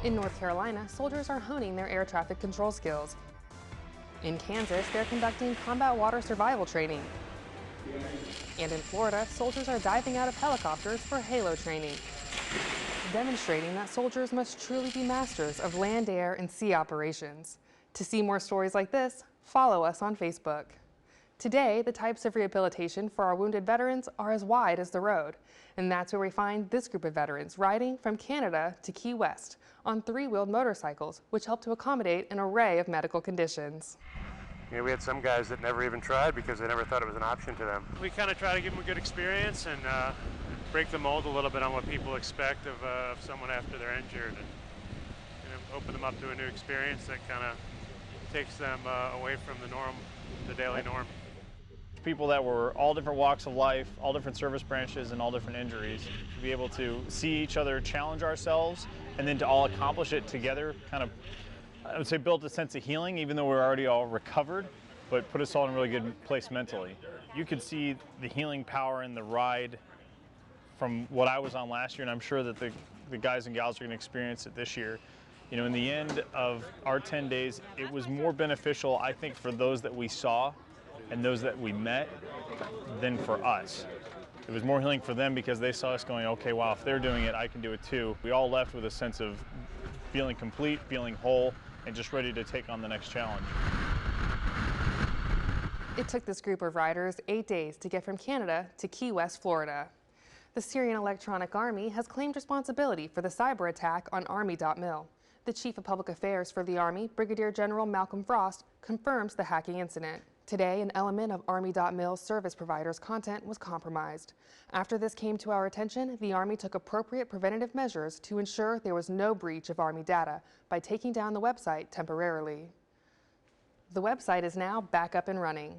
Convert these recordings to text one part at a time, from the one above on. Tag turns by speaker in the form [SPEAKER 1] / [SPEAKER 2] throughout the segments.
[SPEAKER 1] In North Carolina, soldiers are honing their air traffic control skills. In Kansas, they're conducting combat water survival training. And in Florida, soldiers are diving out of helicopters for halo training, demonstrating that soldiers must truly be masters of land, air, and sea operations. To see more stories like this, follow us on Facebook. Today, the types of rehabilitation for our wounded veterans are as wide as the road, and that's where we find this group of veterans riding from Canada to Key West on three-wheeled motorcycles, which help to accommodate an array of medical conditions.
[SPEAKER 2] You know, we had some guys that never even tried because they never thought it was an option to them.
[SPEAKER 3] We kind of try to give them a good experience and break the mold a little bit on what people expect of someone after they're injured, and open them up to a new experience that kind of takes them away from the norm, the daily norm.
[SPEAKER 4] People that were all different walks of life, all different service branches, and all different injuries, to be able to see each other challenge ourselves and then to all accomplish it together, kind of, I would say, built a sense of healing, even though we're already all recovered, but put us all in a really good place mentally. You could see the healing power in the ride from what I was on last year, and I'm sure that the guys and gals are going to experience it this year. You know, in the end of our 10 days, it was more beneficial, I think, for those that we saw and those that we met than for us. It was more healing for them because they saw us going, okay, wow, if they're doing it, I can do it too. We all left with a sense of feeling complete, feeling whole, and just ready to take on the next challenge.
[SPEAKER 1] It took this group of riders 8 days to get from Canada to Key West, Florida. The Syrian Electronic Army has claimed responsibility for the cyber attack on Army.mil. The Chief of Public Affairs for the Army, Brigadier General Malcolm Frost, confirms the hacking incident. Today, an element of Army.mil's service provider's content was compromised. After this came to our attention, the Army took appropriate preventative measures to ensure there was no breach of Army data by taking down the website temporarily. The website is now back up and running.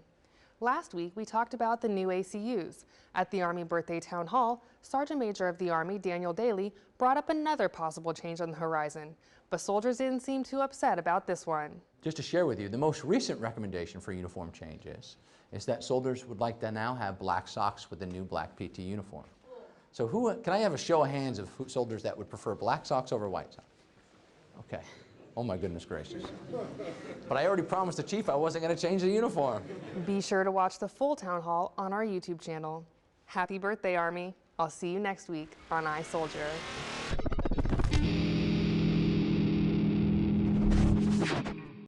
[SPEAKER 1] Last week, we talked about the new ACUs. At the Army Birthday Town Hall, Sergeant Major of the Army, Daniel Daly, brought up another possible change on the horizon, but soldiers didn't seem too upset about this one.
[SPEAKER 5] Just to share with you, the most recent recommendation for uniform changes is that soldiers would like to now have black socks with the new black PT uniform. So can I have a show of hands of soldiers that would prefer black socks over white socks? Okay. Oh my goodness gracious. But I already promised the chief I wasn't going to change the uniform.
[SPEAKER 1] Be sure to watch the full town hall on our YouTube channel. Happy birthday, Army. I'll see you next week on iSoldier.